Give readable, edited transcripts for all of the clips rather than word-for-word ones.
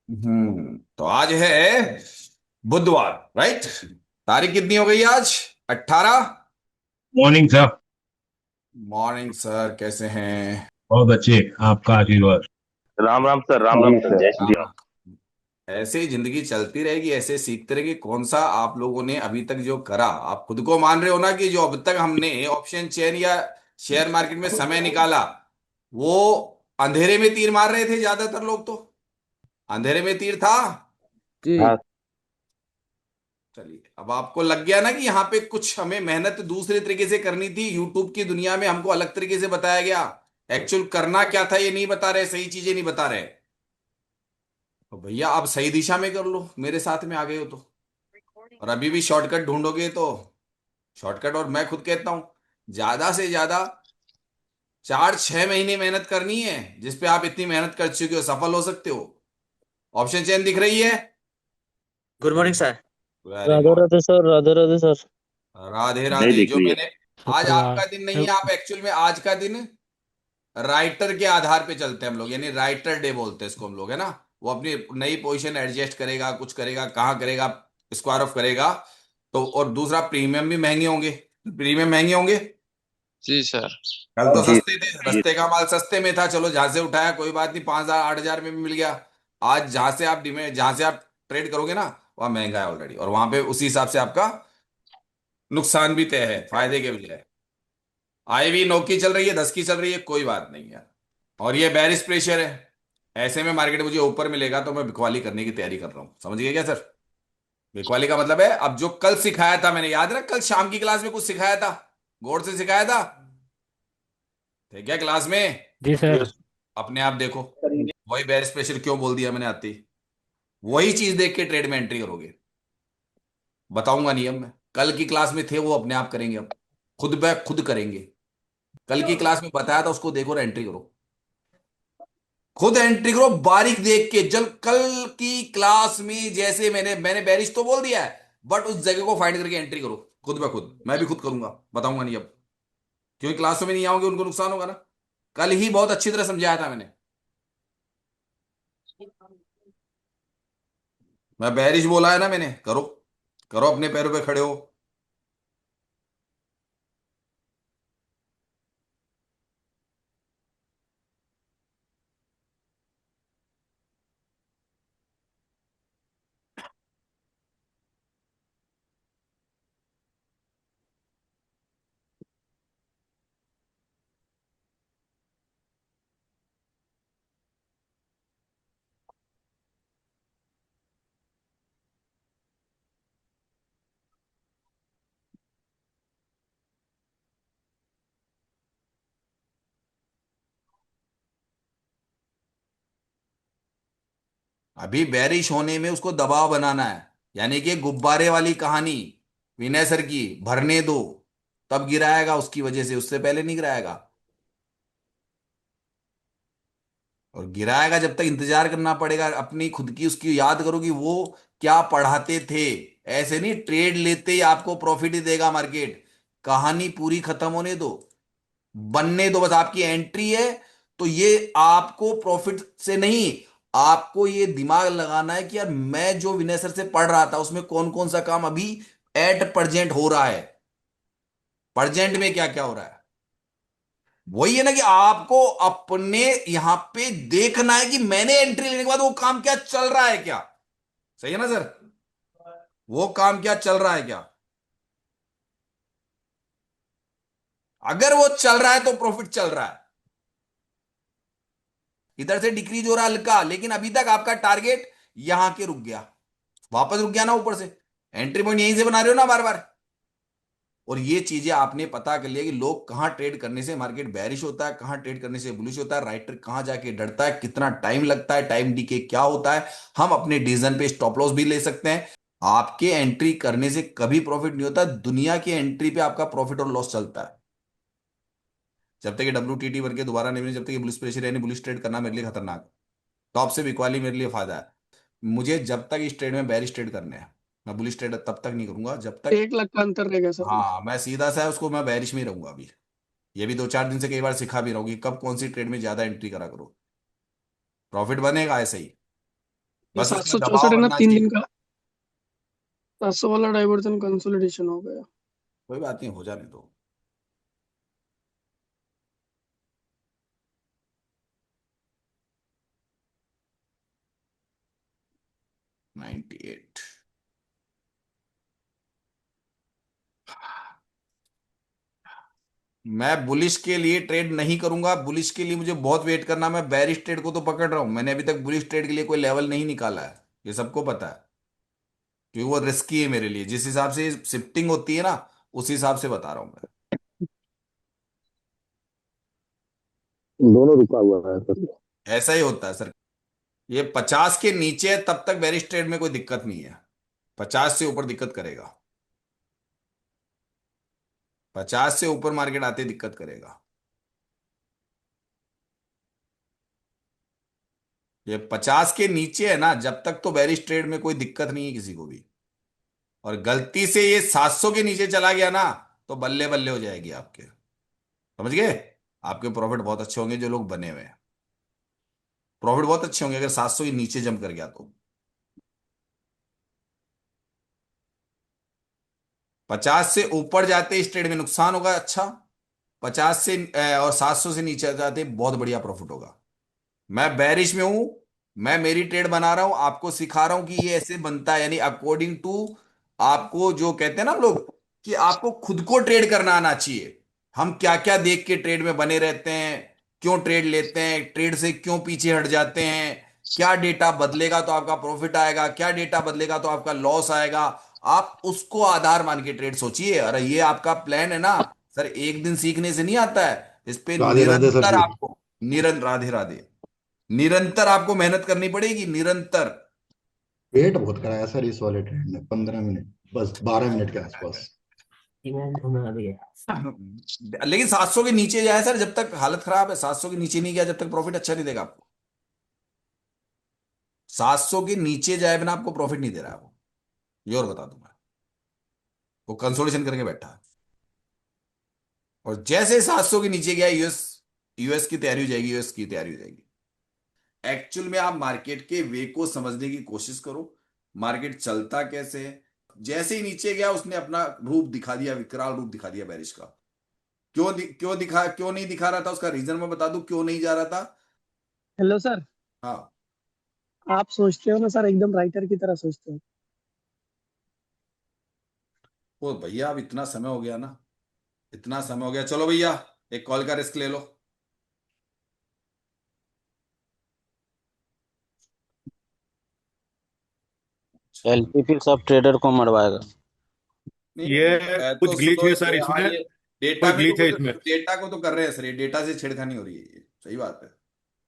तो आज है बुधवार, राइट? तारीख कितनी हो गई आज? 18। Morning sir. मॉर्निंग सर, कैसे हैं? बहुत अच्छे। आपका आशीर्वाद। Ram Ram sir, Ram Ram ji sir, sir. जय श्री राम। राम। ऐसे ही जिंदगी चलती रहेगी, ऐसे सीखते रहेंगे। कौन सा आप लोगों ने अभी तक जो करा, आप खुद को मान रहे हो ना कि जो अब तक हमने ऑप्शन चेन या शेयर मार्केट में समय निकाला, वो अंधेरे में तीर मार रहे थे ज्यादातर लोग तो। अंधेरे में तीर था। जी। हाँ। चलिए, अब आपको लग गया ना कि यहाँ पे कुछ हमें मेहनत दूसरे तरीके से करनी थी। यूट्यूब की दुनिया में हमको अलग तरीके से बताया गया। एक्चुअल करना क्या था ये नहीं बता रहे, सही चीजें नहीं बता रहे। तो भैया आप सही दिशा में कर लो, मेरे साथ में आ गए हो तो। और अभी भी शॉर्टकट ढूंढोगे तो शॉर्टकट, और मैं खुद कहता हूं ज्यादा से ज्यादा 4-6 महीने मेहनत करनी है, जिसपे आप इतनी मेहनत कर चुके हो, सफल हो सकते हो। ऑप्शन चेन दिख रही है? Good morning sir. Very Radhe good. Radhe sir, Radhe Radhe sir. Radhe नहीं राधे। दिख जो रही है। मैंने आज सुप्रभात। आपका दिन नहीं है, आप एक्चुअल में आज का दिन राइटर के आधार पे चलते हैं हम लोग, यानी राइटर डे बोलते हैं इसको हम लोग, है ना। वो अपनी नई पोजीशन एडजस्ट करेगा, कुछ करेगा, कहाँ करेगा, स्क्वायर ऑफ करेगा। तो और दूसरा, प्रीमियम भी महंगे होंगे। प्रीमियम महंगे होंगे। जी सर। कल तो जी सस्ते थे, जी। सस्ते का माल सस्ते में था, चलो जहां से उठाया कोई बात नहीं, 5,000 8,000 में भी मिल गया। आज जहां से आप ट्रेड करोगे ना, वहां महंगा है ऑलरेडी, और वहां पे उसी हिसाब से आपका नुकसान भी तय है, फायदे के बजाय। आए भी 9 की चल रही है, 10 की चल रही है, कोई बात नहीं यार। और ये बेरिश प्रेशर है। ऐसे में मार्केट मुझे ऊपर मिलेगा तो मैं बिकवाली करने की तैयारी कर रहा हूं, समझ गए क्या सर? बिकवाली का मतलब है, अब जो कल सिखाया था मैंने, याद रख, कल शाम की क्लास में कुछ सिखाया था, गौर से सिखाया था। थे क्या क्लास में? जी सर। यस। अपने आप देखो। वही बेरिश प्रेशर क्यों बोल दिया मैंने आते ही। वही चीज देख के ट्रेड में एंट्री करोगे। बताऊंगा नियम में, कल की क्लास में थे वो, अपने आप करेंगे अब। खुद ब खुद करेंगे। कल की क्लास में बताया था, उसको देखो और एंट्री करो। खुद एंट्री करो बारीक देख के। जल कल की क्लास में जैसे मैंने मैंने बेरिश तो बोल दिया है, बट उस जगह को फाइंड करके एंट्री करो। खुद ब खुद मैं भी खुद करूंगा, बताऊंगा नहीं अब। क्योंकि क्लासों में नहीं आओगे, उनको नुकसान होगा ना। कल ही बहुत अच्छी तरह समझाया था मैंने। मैं बेरिश बोला है ना मैंने, करो। करो, अपने पैरों पे खड़े हो। अभी बेरिश होने में उसको दबाव बनाना है, यानी कि गुब्बारे वाली कहानी। विनय सर की, भरने दो, तब गिराएगा उसकी वजह से, उससे पहले नहीं गिराएगा। और गिराएगा जब तक इंतजार करना पड़ेगा। अपनी खुद की उसकी याद करो कि वो क्या पढ़ाते थे। ऐसे नहीं ट्रेड लेते ही आपको प्रॉफिट ही देगा मार्केट। कहानी पूरी खत्म होने दो, बनने दो, बस आपकी एंट्री है। तो ये आपको प्रॉफिट से नहीं, आपको ये दिमाग लगाना है कि यार मैं जो विनय सर से पढ़ रहा था उसमें कौन कौन सा काम अभी एट प्रेजेंट हो रहा है। प्रेजेंट में क्या क्या हो रहा है। वही है ना कि आपको अपने यहां पे देखना है कि मैंने एंट्री लेने के बाद वो काम क्या चल रहा है क्या। सही है ना सर? वो काम क्या चल रहा है क्या। अगर वो चल रहा है तो प्रॉफिट चल रहा है। इधर से डिक्रीज हो रहा है हल्का, लेकिन अभी तक आपका टारगेट यहां के रुक गया, वापस रुक गया ना ऊपर से। एंट्री पॉइंट यहीं से बना रहे हो ना बार बार। और ये चीजें आपने पता कर लिया कि लोग कहां ट्रेड करने से मार्केट बैरिश होता है, कहां ट्रेड करने से बुलिश होता है, राइटर कहां जाके डरता है, कितना टाइम लगता है, टाइम डीके क्या होता है। हम अपने डिसीजन पे स्टॉप लॉस भी ले सकते हैं। आपके एंट्री करने से कभी प्रॉफिट नहीं होता, दुनिया की एंट्री पे आपका प्रॉफिट और लॉस चलता है। जब तक ये WTT वर्ग के दोबारा नहीं बने, जब तक ये बुलिश प्रेशर यानी बुलिश ट्रेड करना मेरे लिए खतरनाक है। टॉप से बिकवाली मेरे लिए फायदा है। मुझे जब तक इस ट्रेड में बेरिश ट्रेड करने हैं, मैं बुलिश ट्रेड तब तक नहीं करूंगा जब तक। 1 लाख का अंतर रहेगा सर। हाँ, मैं सीधा सा है उसको, मैं बेरिश में ही रहूंगा अभी। ये भी 2-4 दिन से कई बार सिखा भी रहा हूँ कि कब कौन सी ट्रेड में ज्यादा एंट्री करा करो, प्रॉफिट बनेगा ऐसे ही। ये बस सात उसमें सौ दबाव चौसठ है ना, बनना 3 चाहिए। दिन का 700 वाला डाइवर्जन कंसोलिडेशन हो गया। कोई बात नहीं, हो जाने दो। Ninety eight. मैं बुलिश के लिए ट्रेड नहीं करूंगा, बुलिश के लिए मुझे बहुत वेट करना। मैं बेरिश ट्रेड को तो पकड़ रहा हूं, मैंने अभी तक बुलिश ट्रेड के लिए कोई लेवल नहीं निकाला है, ये सबको पता है, क्योंकि वो रिस्की है मेरे लिए। जिस हिसाब से शिफ्टिंग होती है ना, उस हिसाब से बता रहा हूं मैं। दोनों रुका हुआ है सर। ऐसा ही होता है सर। ये 50 के नीचे है तब तक बेरिश ट्रेड में कोई दिक्कत नहीं है, 50 से ऊपर दिक्कत करेगा। 50 से ऊपर मार्केट आते ही दिक्कत करेगा। ये 50 के नीचे है ना, जब तक तो बेरिश ट्रेड में कोई दिक्कत नहीं है किसी को भी। और गलती से ये 700 के नीचे चला गया ना, तो बल्ले बल्ले हो जाएगी आपके। समझ गए? आपके प्रॉफिट बहुत अच्छे होंगे जो लोग बने हुए हैं। प्रॉफिट बहुत अच्छे होंगे अगर 700 के नीचे जंप कर गया तो। 50 से ऊपर जाते इस ट्रेड में नुकसान होगा अच्छा। 50 से और 700 से नीचे जाते बहुत बढ़िया प्रॉफिट होगा। मैं बैरिश में हूं, मैं मेरी ट्रेड बना रहा हूं, आपको सिखा रहा हूं कि ये ऐसे बनता है, यानी अकॉर्डिंग टू आपको जो कहते हैं ना हम लोग, कि आपको खुद को ट्रेड करना आना चाहिए। हम क्या क्या देख के ट्रेड में बने रहते हैं, क्यों ट्रेड लेते हैं, ट्रेड से क्यों पीछे हट जाते हैं, क्या डेटा बदलेगा तो आपका प्रॉफिट आएगा, क्या डेटा बदलेगा तो आपका लॉस आएगा। आप उसको आधार मान के ट्रेड सोचिए। अरे ये आपका प्लान है ना सर, एक दिन सीखने से नहीं आता है, इस पे राधे राधे सर निरंतर जी। आपको राधे राधे, निरंतर आपको मेहनत करनी पड़ेगी, निरंतर। वेट बहुत कराया सर इस वाले ट्रेड ने, 15 मिनट, बस 12 मिनट के आसपास। लेकिन 700 के नीचे जाए सर, जब तक हालत खराब है। 700 के नीचे नहीं गया जब तक प्रॉफिट अच्छा नहीं देगा आपको। 700 के नीचे जाए बिना आपको प्रॉफिट नहीं दे रहा है वो, ये और बता दूं मैं। वो कंसोलिडेशन करके बैठा है। और जैसे 700 के नीचे गया, यूएस यूएस की तैयारी हो जाएगी, यूएस की तैयारी हो जाएगी। एक्चुअल में आप मार्केट के वे को समझने की कोशिश करो, मार्केट चलता कैसे है। जैसे ही नीचे गया उसने अपना रूप दिखा दिया, विकराल रूप दिखा दिया बैरिश का। क्यों नहीं दिखा रहा था, उसका रीजन मैं बता दूं क्यों नहीं जा रहा था। हेलो सर, हाँ। आप सोचते हो ना सर, एकदम राइटर की तरह सोचते हो। वो भैया अब इतना समय हो गया ना, इतना समय हो गया। चलो भैया, एक कॉल का रिस्क ले लो। चलो। एलपीपी सब ट्रेडर को मरवाएगा। नहीं ये है कुछ तो ग्लिच सुनो, हुई सर हाँ इसमें। ये डेटा कोई में तो ग्लिच है कुछ, इसमें। डेटा को तो कर रहे हैं सर, ये डेटा से छेड़खानी हो रही है, ये सही बात है।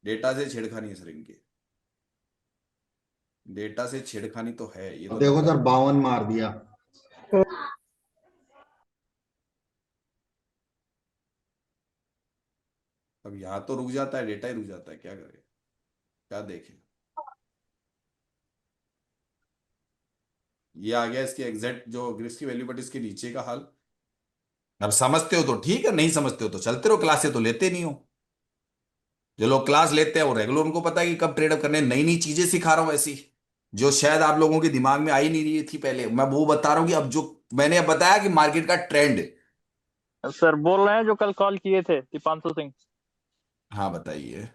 डेटा से छेड़खानी है सर इनकी, डेटा से छेड़खानी तो है, ये अब तो देखो दिख रहा सर, है। 52 मार दिया। अब यहाँ तो रुक जाता है, डेटा ही रुक जाता है, क्या करें, क्या देखें। ये आ गया इसकी एग्जैक्ट जो ग्रिस की वैल्यू, बट इसके नीचे का हाल। अब समझते हो तो ठीक है, नहीं समझते हो तो चलते रहो, क्लासे तो लेते नहीं हो। जो लोग क्लास लेते हैं वो रेगुलर, उनको पता है कि कब ट्रेड करने। नई नई चीजें सिखा रहा हूं ऐसी, जो शायद आप लोगों के दिमाग में आई नहीं रही थी पहले, मैं वो बता रहा हूं कि अब जो मैंने अब बताया कि मार्केट का ट्रेंड। सर बोल रहे हैं जो कल कॉल किए थे दीपांशु सिंह। हाँ बताइए।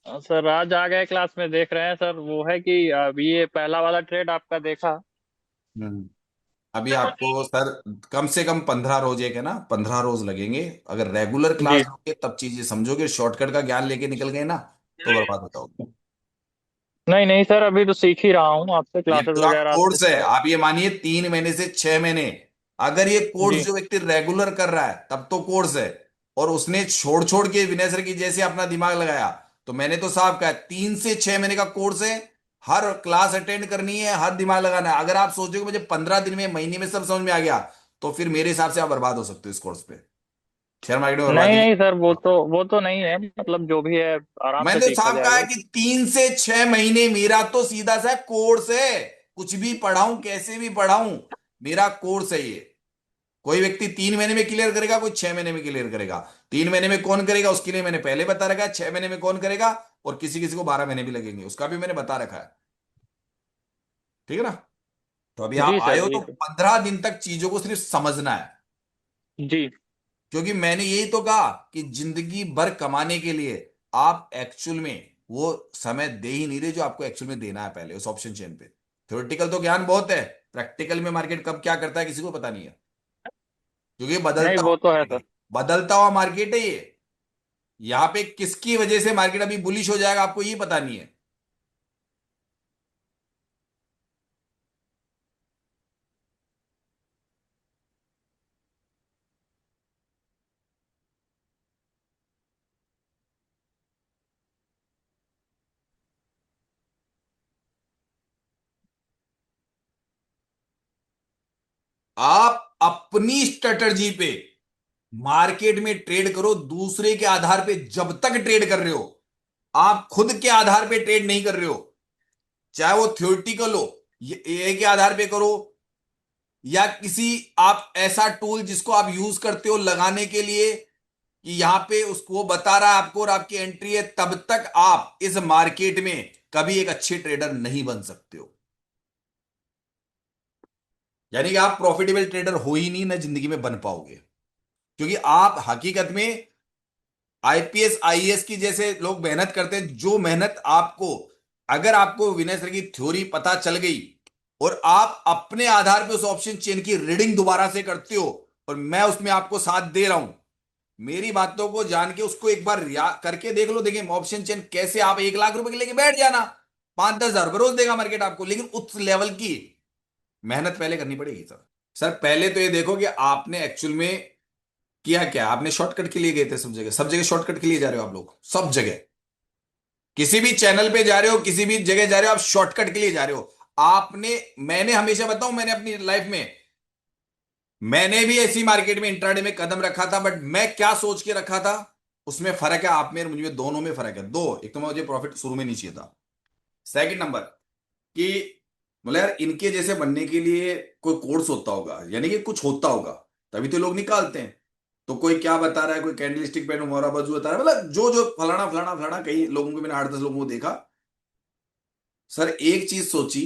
सर आज आ गए क्लास में, देख रहे हैं सर, वो है कि अभी ये पहला वाला ट्रेड आपका देखा। हम्म। अभी आपको सर कम से कम 15 रोज, एक है ना, 15 रोज लगेंगे। अगर रेगुलर क्लास जी। लोगे तब चीजें समझोगे, शॉर्टकट का ज्ञान लेके निकल गए ना तो बर्बाद हो जाओगे। नहीं नहीं सर, अभी तो सीख ही रहा हूँ आपसे, ये क्लासेस पूरा वगैरह आपसे कोर्स है, स्टार्ट। आप ये मानिए 3 महीने से 6 महीने। अगर ये कोर्स जी। जो व्यक्ति रेगुलर कर रहा है तब तो कोर्स है, और उसने छोड़ छोड़ के विनय सर की जैसे अपना दिमाग लगाया, तो मैंने तो साफ कहा 3 से 6 महीने का कोर्स है। हर क्लास अटेंड करनी है, हर दिमाग लगाना है। अगर आप सोचो कि मुझे 15 दिन में, महीने में सब समझ में आ गया, तो फिर मेरे हिसाब से आप बर्बाद हो सकते हो इस कोर्स पे। शेयर मार्केट में नहीं बर्बादी नहीं। नहीं सर, वो तो नहीं है, मतलब जो भी है आराम से मैंने सीखा साफ कहा है जाएगा। कि 3 से 6 महीने मेरा तो सीधा सा कोर्स है। कुछ भी पढ़ाऊं, कैसे भी पढ़ाऊं, मेरा कोर्स है ये। कोई व्यक्ति 3 महीने में क्लियर करेगा, कोई 6 महीने में क्लियर करेगा। 3 महीने में कौन करेगा उसके लिए मैंने पहले बता रखा है, 6 महीने में कौन करेगा, और किसी किसी को 12 महीने भी लगेंगे, उसका भी मैंने बता रखा है। ठीक है ना? तो अभी आप जी आए सर, हो जी तो सर। 15 दिन तक चीजों को सिर्फ समझना है। जी। क्योंकि मैंने यही तो कहा कि जिंदगी भर कमाने के लिए आप एक्चुअल में वो समय दे ही नहीं रहे जो आपको एक्चुअल में देना है पहले उस ऑप्शन चेन पे। थ्योरेटिकल तो ज्ञान बहुत है, प्रैक्टिकल में मार्केट कब क्या करता है किसी को पता नहीं है, क्योंकि ये नहीं, बदलता वो हुआ तो है मार्केट सर। है। बदलता हुआ मार्केट है ये। यहाँ पे किसकी वजह से मार्केट अभी बुलिश हो जाएगा आपको ये पता नहीं है। आप अपनी स्ट्रेटजी पे मार्केट में ट्रेड करो, दूसरे के आधार पे जब तक ट्रेड कर रहे हो, आप खुद के आधार पे ट्रेड नहीं कर रहे हो, चाहे वो थ्योरेटिकल हो, ये के आधार पे करो, या किसी आप ऐसा टूल जिसको आप यूज करते हो लगाने के लिए कि यहां पे उसको बता रहा है आपको और आपकी एंट्री है, तब तक आप इस मार्केट में कभी एक अच्छे ट्रेडर नहीं बन सकते हो। यानी कि आप प्रॉफिटेबल ट्रेडर हो ही नहीं, ना जिंदगी में बन पाओगे। क्योंकि आप हकीकत में आईपीएस आईएएस की जैसे लोग मेहनत करते हैं, जो मेहनत आपको, अगर आपको विनय सर की थ्योरी पता चल गई और आप अपने आधार पे उस ऑप्शन चेन की रीडिंग दोबारा से करते हो, और मैं उसमें आपको साथ दे रहा हूं, मेरी बातों को जान के उसको एक बार करके देख लो। देखिए ऑप्शन चेन कैसे, आप 1 लाख रुपए के लेके बैठ जाना, 5-10 हजार रोज देगा मार्केट आपको, लेकिन उस लेवल की मेहनत पहले करनी पड़ेगी सर। सर पहले तो ये देखो कि आपने एक्चुअल में किया क्या। आपने शॉर्टकट के लिए गए थे सब जगह, सब जगह शॉर्टकट के लिए जा रहे हो आप लोग, सब जगह किसी भी चैनल पे जा रहे हो, किसी भी जगह जा रहे हो, आप शॉर्टकट के लिए जा रहे हो। आपने, मैंने हमेशा बताऊं, मैंने अपनी लाइफ में, मैंने भी ऐसी मार्केट में इंट्राडे में कदम रखा था, बट मैं क्या सोच के रखा था उसमें फर्क है। आप में और मुझ में दोनों में फर्क है। दो, एक तो मुझे प्रॉफिट शुरू में नहीं चाहिए था, सेकंड नंबर कि बोले यार इनके जैसे बनने के लिए कोई कोर्स होता होगा, यानी कि कुछ होता होगा, तभी तो लोग निकालते हैं। तो कोई क्या बता रहा है, कोई कैंडल स्टिक पे मोरा बाजू बता रहा है, मतलब जो जो फलाना फलाना फलाना, कई लोगों को मैंने 8-10 लोगों को देखा। सर एक चीज सोची,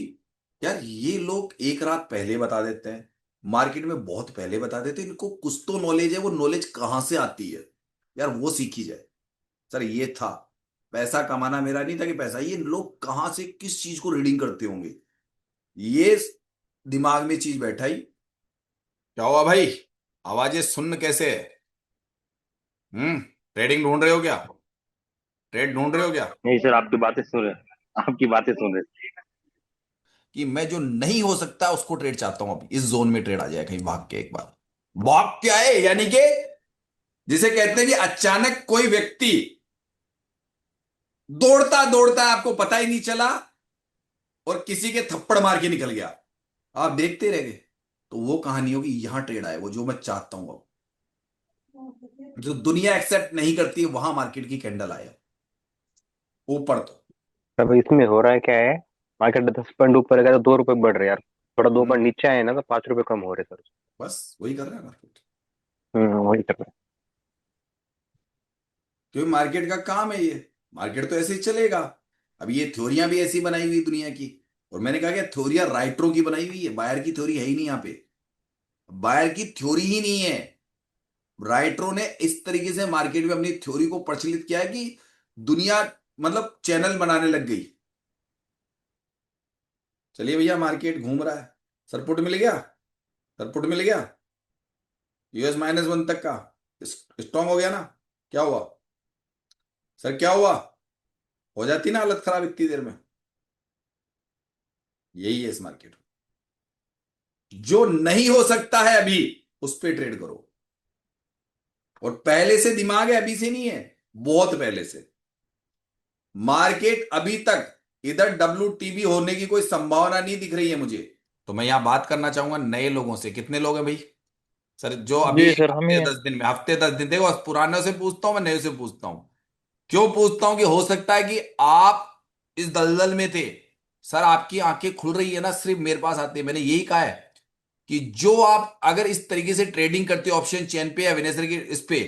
यार ये लोग एक रात पहले बता देते हैं, मार्केट में बहुत पहले बता देते हैं, इनको कुछ तो नॉलेज है, वो नॉलेज कहां से आती है यार, वो सीखी जाए। सर ये था, पैसा कमाना मेरा नहीं था कि पैसा, ये लोग कहां से किस चीज को रीडिंग करते होंगे, ये दिमाग में चीज बैठाई। क्या हुआ भाई, आवाजें सुन कैसे है? ट्रेडिंग ढूंढ रहे हो क्या? ट्रेड ढूंढ रहे हो क्या? नहीं सर, आपकी बातें सुन रहे, आपकी बातें सुन रहे। कि मैं जो नहीं हो सकता उसको ट्रेड चाहता हूं, अभी इस जोन में ट्रेड आ जाए कहीं भाग के एक बार। भाग क्या है, यानी कि जिसे कहते हैं कि अचानक कोई व्यक्ति दौड़ता दौड़ता आपको पता ही नहीं चला और किसी के थप्पड़ मार के निकल गया, आप देखते रह गए। तो वो कहानी होगी, यहां ट्रेड आए वो जो मैं चाहता हूं, अब जो दुनिया एक्सेप्ट नहीं करती है, वहां मार्केट की कैंडल आए ऊपर तो। अब इसमें हो रहा है क्या है, मार्केट 10 पॉइंट ऊपर गया तो 2 रुपए बढ़ रहे हैं यार, थोड़ा 2 पॉइंट हम्म, नीचे आए ना तो 5 रुपए कम हो रहे सर। बस वही कर रहा है मार्केट, वही कर रहे क्योंकि मार्केट का काम है ये, मार्केट तो ऐसे ही चलेगा। अब ये थ्योरियां भी ऐसी बनाई हुई दुनिया की, और मैंने कहा कि थ्योरियां राइटरों की बनाई हुई है, बायर की थ्योरी है ही नहीं यहाँ पे, बायर की थ्योरी ही नहीं है। राइटरों ने इस तरीके से मार्केट में अपनी थ्योरी को प्रचलित किया है कि दुनिया मतलब चैनल बनाने लग गई। चलिए भैया मार्केट घूम रहा है, सरपुट मिल गया, सरपुट मिल गया, यूएस -1 तक का स्ट्रांग हो गया ना, क्या हुआ सर, क्या हुआ? हो जाती ना हालत खराब इतनी देर में। यही है इस मार्केट में, जो नहीं हो सकता है अभी उस पर ट्रेड करो, और पहले से दिमाग है, अभी से नहीं है, बहुत पहले से। मार्केट अभी तक इधर WTB होने की कोई संभावना नहीं दिख रही है मुझे। तो मैं यहां बात करना चाहूंगा नए लोगों से। कितने लोग हैं भाई सर जो अभी जी एक सर, हम ही हफ्ते हैं। 10 दिन में, हफ्ते 10 दिन, देखो पुराने से पूछता हूं मैं, नए से पूछता हूं। क्यों पूछता हूं? कि हो सकता है कि आप इस दलदल में थे, सर आपकी आंखें खुल रही है ना सिर्फ मेरे पास आते। मैंने यही कहा है कि जो आप अगर इस तरीके से ट्रेडिंग करते हो ऑप्शन चेन पे या विनेसर की इस पे,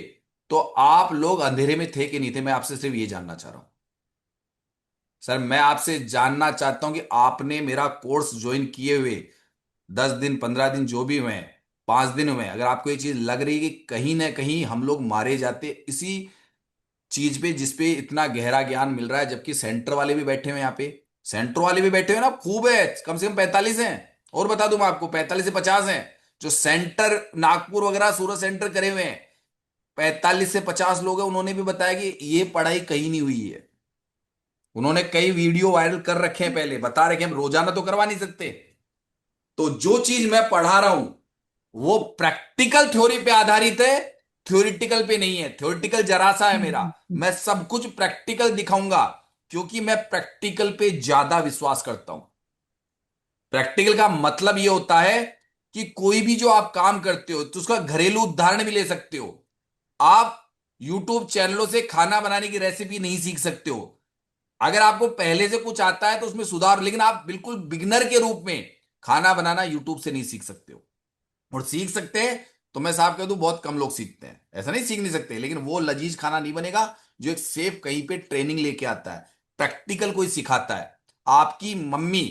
तो आप लोग अंधेरे में थे कि नहीं थे, मैं आपसे सिर्फ ये जानना चाह रहा हूं। सर मैं आपसे जानना चाहता हूं कि आपने मेरा कोर्स ज्वाइन किए हुए 10 दिन 15 दिन जो भी हुए हैं, 5 दिन हुए हैं, अगर आपको ये चीज लग रही है कि कहीं ना कहीं हम लोग मारे जाते इसी चीज पे जिसपे इतना गहरा ज्ञान मिल रहा है, जबकि सेंटर वाले भी बैठे हुए हैं यहाँ पे, सेंटर वाले भी बैठे हुए हैं ना, खूब है, कम से कम 45 हैं। और बता दूं मैं आपको, 45 से 50 हैं जो सेंटर नागपुर वगैरह सूरत सेंटर करे हुए हैं। 45 से 50 लोग हैं, उन्होंने भी बताया कि ये पढ़ाई कहीं नहीं हुई है। उन्होंने कई वीडियो वायरल कर रखे हैं, पहले बता रखे हैं, हम रोजाना तो करवा नहीं सकते। तो जो चीज मैं पढ़ा रहा हूं वो प्रैक्टिकल थ्योरी पे आधारित है, थ्योरिटिकल पे नहीं है। थ्योरिटिकल जरा सा है मेरा, मैं सब कुछ प्रैक्टिकल दिखाऊंगा, क्योंकि मैं प्रैक्टिकल पे ज्यादा विश्वास करता हूं। प्रैक्टिकल का मतलब यह होता है कि कोई भी जो आप काम करते हो तो उसका घरेलू उदाहरण भी ले सकते हो। आप यूट्यूब चैनलों से खाना बनाने की रेसिपी नहीं सीख सकते हो। अगर आपको पहले से कुछ आता है तो उसमें सुधार, लेकिन आप बिल्कुल बिगनर के रूप में खाना बनाना यूट्यूब से नहीं सीख सकते हो। और सीख सकते हैं तो मैं साफ कह दूं, बहुत कम लोग सीखते हैं, ऐसा नहीं सीख नहीं सकते, लेकिन वो लजीज खाना नहीं बनेगा जो एक सेफ कहीं पे ट्रेनिंग लेके आता है, प्रैक्टिकल कोई सिखाता है। आपकी मम्मी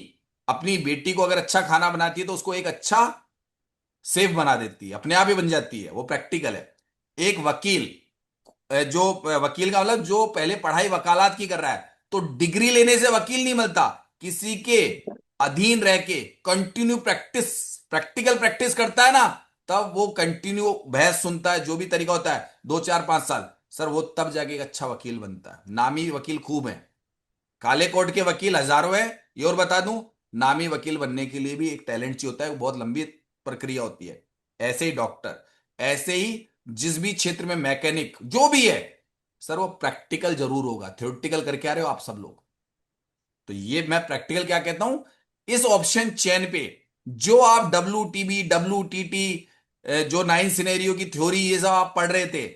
अपनी बेटी को अगर अच्छा खाना बनाती है तो उसको एक अच्छा सेफ बना देती है, अपने आप ही बन जाती है, वो प्रैक्टिकल है। एक वकील, जो वकील का मतलब जो पहले पढ़ाई वकालत की कर रहा है, तो डिग्री लेने से वकील नहीं मिलता, किसी के अधीन रह के कंटिन्यू प्रैक्टिस, प्रैक्टिकल प्रैक्टिस करता है ना, तब वो कंटिन्यू बहस सुनता है, जो भी तरीका होता है 2 4 5 साल, सर वो तब जाके एक अच्छा वकील बनता है। नामी वकील खूब है, काले कोर्ट के वकील हजारों है। ये और बता दूं, नामी वकील बनने के लिए भी एक टैलेंट चाहिए होता है, वो बहुत लंबी प्रक्रिया होती है। ऐसे ही डॉक्टर, ऐसे ही जिस भी क्षेत्र में मैकेनिक जो भी है, सर वो प्रैक्टिकल जरूर होगा। थ्योरेटिकल करके आ रहे हो आप सब लोग। तो ये मैं प्रैक्टिकल क्या कहता हूं, इस ऑप्शन चेन पे जो आप WTB WTT, जो 9 सिनेरियो की थ्योरी ये सब आप पढ़ रहे थे,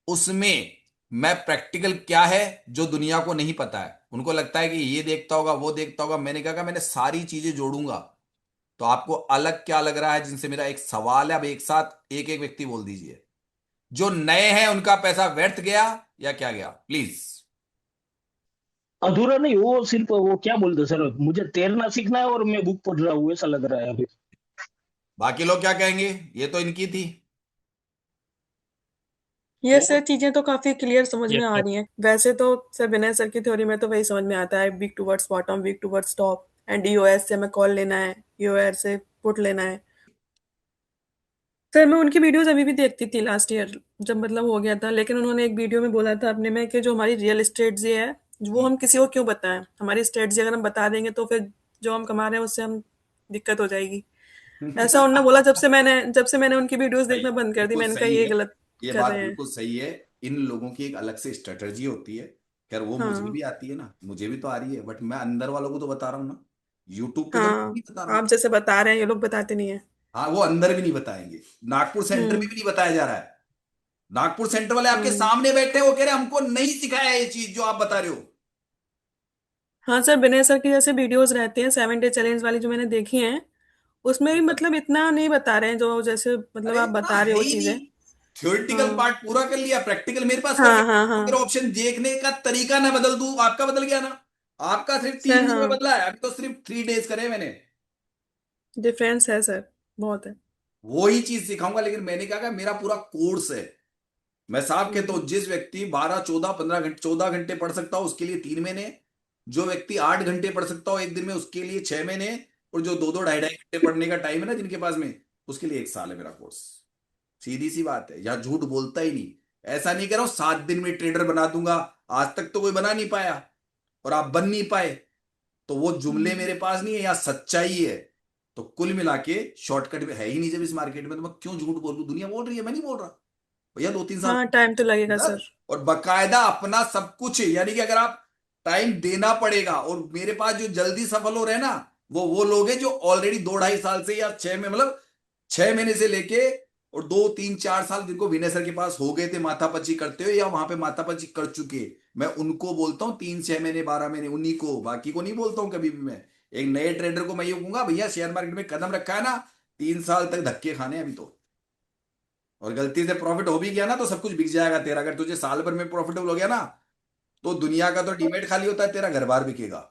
उसमें मैं प्रैक्टिकल क्या है जो दुनिया को नहीं पता है। उनको लगता है कि ये देखता होगा वो देखता होगा, मैंने कहा मैंने सारी चीजें जोड़ूंगा। तो आपको अलग क्या लग रहा है जिनसे मेरा एक सवाल है, अब एक साथ एक एक व्यक्ति बोल दीजिए। जो नए हैं उनका पैसा व्यर्थ गया या क्या गया, प्लीज। अधूरा नहीं, वो सिर्फ वो क्या बोलते सर, मुझे तैरना सीखना है और मैं बुक पढ़ रहा हूँ ऐसा लग रहा है अभी। बाकी लोग क्या कहेंगे, ये तो इनकी थी। ये और सर चीजें तो काफी क्लियर समझ में यस आ सर। रही हैं। वैसे तो सर विनय सर की थ्योरी में तो वही समझ में आता है, week towards bottom, week towards top, and EOS से हमें कॉल लेना है, ईओआर से पुट लेना है। सर मैं उनकी वीडियोस अभी भी देखती थी लास्ट ईयर, जब मतलब हो गया था, लेकिन उन्होंने एक वीडियो में बोला था अपने में कि जो हमारी रियल स्ट्रेटजी है वो हम किसी को क्यों बताएं, हमारी स्ट्रेटजी अगर हम बता देंगे तो फिर जो हम कमा रहे हैं उससे हम दिक्कत हो जाएगी। ऐसा उन्होंने बोला। जब से मैंने उनकी वीडियोस भाई देखना बंद कर दी, बिल्कुल मैंने कहा सही ये है, गलत ये कर बात रहे हैं। बिल्कुल सही है। इन लोगों की एक अलग से स्ट्रेटजी होती है। खैर वो मुझे हाँ। भी आती है ना, मुझे भी तो आ रही है, बट मैं अंदर वालों को तो बता रहा हूँ ना, यूट्यूब पे तो मैं हाँ, नहीं बता रहा हूँ। आप जैसे बता रहे हैं ये लोग बताते नहीं है। हाँ वो अंदर भी नहीं बताएंगे, नागपुर सेंटर में हम्म। भी नहीं बताया जा रहा है। नागपुर सेंटर वाले आपके हम्म। सामने बैठे हैं, वो कह रहे हैं हमको नहीं सिखाया ये चीज जो आप बता रहे हो। हाँ सर, विनय सर की जैसे वीडियोस रहते हैं 7 डे चैलेंज वाली जो मैंने देखी हैं, उसमें भी मतलब इतना नहीं बता रहे हैं जो जैसे मतलब अरे आप इतना बता रहे है हो ही चीजें। नहीं, थ्योरेटिकल हाँ। पार्ट पूरा कर लिया, प्रैक्टिकल मेरे पास कर हाँ। लिया। हाँ। अगर हाँ। ऑप्शन देखने का तरीका ना बदल दूं, आपका बदल गया ना। आपका सिर्फ सर 3 दिन में हाँ, बदला है, अभी तो सिर्फ 3 डेज करे मैंने। डिफरेंस है सर, बहुत है। वो ही चीज सिखाऊंगा, लेकिन मैंने कहा मेरा पूरा कोर्स है। मैं साहब कहता हम्म। हूं, जिस व्यक्ति 12 14 15 घंटे 14 घंटे पढ़ सकता हो उसके लिए 3 महीने, जो व्यक्ति 8 घंटे पढ़ सकता हो एक दिन में उसके लिए 6 महीने, और जो 2 2 ढाई ढाई घंटे पढ़ने का टाइम है ना जिनके पास में, उसके लिए 1 साल है मेरा कोर्स। सीधी सी बात है, यहाँ झूठ बोलता ही नहीं। ऐसा नहीं कह रहा हूं 7 दिन में ट्रेडर बना दूंगा, आज तक तो कोई बना नहीं पाया और आप बन नहीं पाए। तो वो जुमले हम्म। मेरे पास नहीं है, यहाँ सच्चाई है। तो कुल मिला के शॉर्टकट में है ही नहीं जब इस मार्केट में, तो मैं क्यों झूठ बोलूं, दुनिया बोल रही है, मैं नहीं बोल रहा। भैया 2 3 साल हाँ, टाइम तो लगेगा अंदर, सर। और बकायदा अपना सब कुछ, यानी कि अगर आप टाइम देना पड़ेगा। और मेरे पास जो जल्दी सफल हो रहे हैं ना, वो लोग हैं जो ऑलरेडी 2 2.5 साल से या 6 में, मतलब 6 महीने से लेके और 2 3 4 साल जिनको विनय सर के पास हो गए थे माथापच्ची करते हुए, या वहां पे माथापच्ची कर चुके, मैं उनको बोलता हूं 3 6 महीने 12 महीने, उन्हीं को, बाकी को नहीं बोलता हूं कभी भी। मैं एक नए ट्रेडर को मैं ये कहूंगा, भैया शेयर मार्केट में कदम रखा है ना, 3 साल तक धक्के खाने हैं अभी तो। और गलती से प्रॉफिट हो भी गया ना तो सब कुछ बिक जाएगा तेरा, अगर तुझे साल भर में प्रॉफिटेबल हो गया ना, तो दुनिया का तो डीमेट खाली होता है, तेरा घर बार बिकेगा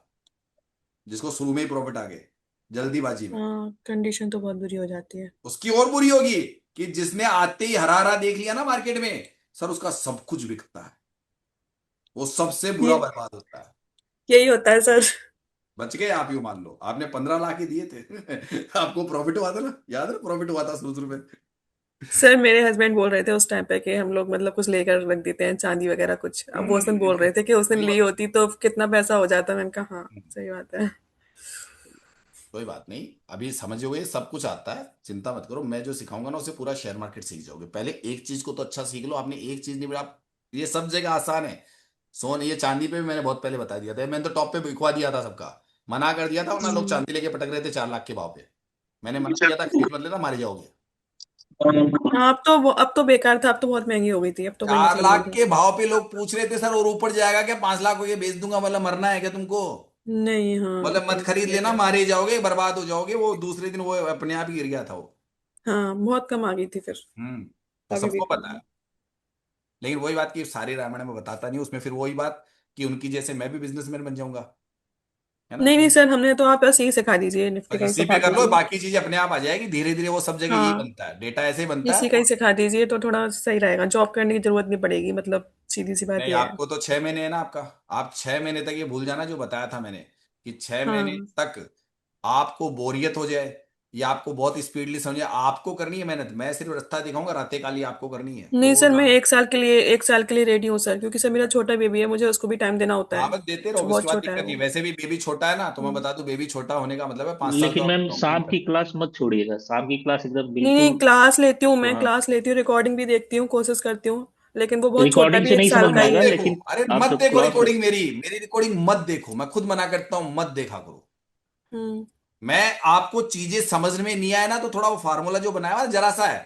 जिसको शुरू में ही प्रॉफिट आ गए जल्दीबाजी में। हाँ, कंडीशन तो बहुत बुरी हो जाती है। उसकी और बुरी होगी कि जिसने आते ही हरा हरा देख लिया ना मार्केट में, सर उसका सब कुछ बिकता है, वो सबसे बुरा ये बर्बाद होता है। यही होता है सर। बच गए आप, यूं मान लो आपने 15 लाख ही दिए थे आपको प्रॉफिट हुआ था ना, याद है प्रॉफिट हुआ था शुरू शुरू में। सर मेरे हस्बैंड बोल रहे थे उस टाइम पे कि हम लोग मतलब कुछ लेकर रख देते हैं, चांदी वगैरह कुछ। अब वो उस दिन बोल रहे थे कि उस दिन कोई ली बात होती तो कितना पैसा हो जाता। मैंने कहा हाँ, सही बात है। कोई बात नहीं, अभी समझोगे सब कुछ आता है, चिंता मत करो। मैं जो सिखाऊंगा ना उससे पूरा शेयर मार्केट सीख जाओगे। पहले एक चीज को तो अच्छा सीख लो, आपने एक चीज नहीं, आप ये सब जगह आसान है। सोन ये चांदी पे भी मैंने बहुत पहले बता दिया था, मैंने तो टॉप पे बिकवा दिया था सबका, मना कर दिया था, वरना लोग हम्म। चांदी लेके पटक रहे थे 4 लाख के भाव पे। मैंने मना किया था खरीद मत लेना, मारे जाओगे। हाँ, अब तो बेकार था, अब तो बहुत महंगी हो गई थी, अब तो कोई 4 मतलब नहीं लाख था। के भाव पे लोग पूछ रहे थे सर, और ऊपर जाएगा क्या, 5 लाख को ये बेच दूंगा, मतलब मरना है क्या तुमको। नहीं, हाँ, मतलब मत बिल्कुल खरीद लेना, बेकार। मारे जाओगे, बर्बाद हो जाओगे। वो दूसरे दिन वो अपने आप ही गिर गया था वो। हाँ, बहुत कम आ गई थी फिर। तो अभी भी सबको कम पता है। है। लेकिन वही बात कि सारी रामायण में बताता नहीं, उसमें फिर वही बात कि उनकी जैसे मैं भी बिजनेसमैन बन जाऊंगा, है ना। नहीं नहीं सर, हमने तो आप बस यही सिखा दीजिए, निफ्टी बस का ही इसी पे सिखा कर लो, दीजिए। बाकी चीजें अपने आप आ जाएगी धीरे धीरे। वो सब जगह यही हाँ, बनता है, डेटा ऐसे ही बनता है। इसी का ही सिखा दीजिए तो थोड़ा सही रहेगा, जॉब करने की जरूरत नहीं पड़ेगी, मतलब सीधी सी बात नहीं, ये है। आपको तो 6 महीने है ना आपका। आप 6 महीने तक ये भूल जाना जो बताया था मैंने, कि 6 महीने हाँ। तक आपको बोरियत हो जाए या आपको बहुत स्पीडली समझे, आपको करनी है मेहनत। मैं सिर्फ रास्ता दिखाऊंगा, रातें काली आपको करनी है, नहीं तो सर, मैं एक साल के लिए रेडी हूँ सर, क्योंकि सर मेरा छोटा बेबी है, मुझे उसको भी टाइम देना होता हाँ है। बस देते रहो, उसके बहुत बाद छोटा है दिक्कत नहीं। वो। वैसे भी बेबी छोटा है ना, तो मैं हम्म। बता दूं, बेबी छोटा होने का मतलब है 5 साल तो लेकिन आपको मैम नौकरी शाम नहीं की करनी। क्लास मत छोड़िएगा, शाम की क्लास एकदम नहीं नहीं, बिल्कुल। क्लास लेती हूँ, मैं हाँ, क्लास लेती हूँ, रिकॉर्डिंग भी देखती हूँ, कोशिश करती हूँ। लेकिन वो बहुत छोटा रिकॉर्डिंग भी, से एक नहीं साल समझ अरे में का मत ही आएगा, है। देखो, लेकिन अरे आप मत जब देखो क्लास। रिकॉर्डिंग, मेरी मेरी रिकॉर्डिंग मत देखो, मैं खुद मना करता हूं मत देखा करो। हम्म। मैं आपको चीजें समझ में नहीं आया ना, तो थोड़ा वो फार्मूला जो बनाया हुआ है जरा सा है,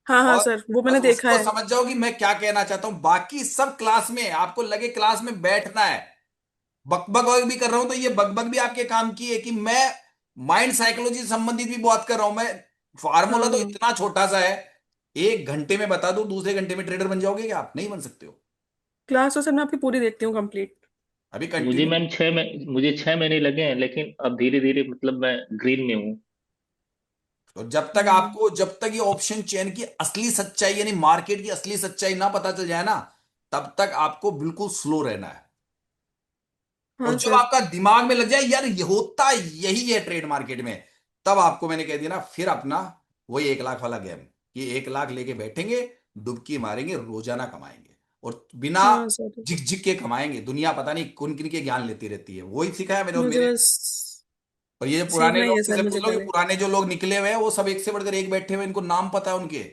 हाँ हाँ और सर, वो बस मैंने देखा उसको है। समझ जाओ कि मैं क्या कहना चाहता हूं। बाकी सब क्लास में आपको लगे क्लास में बैठना है, बकबक भी कर रहा हूं, तो ये बकबक भी आपके काम की है कि मैं माइंड साइकोलॉजी से संबंधित भी बात कर रहा हूं मैं। फार्मूला हाँ तो हाँ। इतना छोटा सा है, 1 घंटे में बता दूं, दूसरे घंटे में ट्रेडर बन जाओगे क्या? आप नहीं बन सकते हो। क्लास तो सर मैं आपकी पूरी देखती हूँ, कंप्लीट। अभी कंटिन्यू। मुझे 6 महीने लगे हैं, लेकिन अब धीरे धीरे मतलब मैं ग्रीन में हूँ। तो जब तक ये ऑप्शन चेन की असली सच्चाई यानी मार्केट की असली सच्चाई ना पता चल जाए ना, तब तक आपको बिल्कुल स्लो रहना है। और हाँ जब सर। आपका दिमाग में लग जाए यार ये होता यही है ट्रेड मार्केट में, तब आपको मैंने कह दिया ना, फिर अपना वही 1 लाख वाला गेम, कि 1 लाख लेके बैठेंगे, डुबकी मारेंगे, रोजाना कमाएंगे, और बिना हाँ सर, झिक झिक के कमाएंगे। दुनिया पता नहीं कौन किन के ज्ञान लेती रहती है, वही सिखाया मैंने। और मुझे मेरे, बस और ये पुराने सीखना ही लोग है से सर, मुझे पूछ लो कि पहले। पुराने जो लोग निकले हुए हैं वो सब एक से बढ़कर एक बैठे हुए, इनको नाम पता है उनके,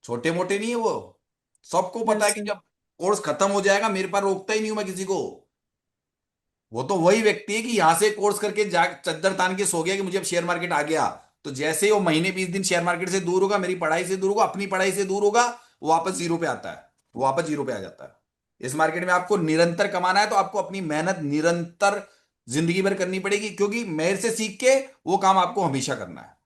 छोटे मोटे नहीं है वो। सबको पता है यस कि सर। जब कोर्स खत्म हो जाएगा, मेरे पास रोकता ही नहीं हूं मैं किसी को। वो तो वही व्यक्ति है कि यहां से कोर्स करके जा चद्दर तान के सो गया कि मुझे अब शेयर मार्केट आ गया, तो जैसे ही वो महीने 20 दिन शेयर मार्केट से दूर होगा, मेरी पढ़ाई से दूर होगा, अपनी पढ़ाई से दूर होगा, वो वापस जीरो पे आता है, वो वापस जीरो पे आ जाता है। इस मार्केट में आपको निरंतर कमाना है, तो आपको अपनी मेहनत निरंतर जिंदगी भर करनी पड़ेगी, क्योंकि मेहर से सीख के वो काम आपको हमेशा करना है।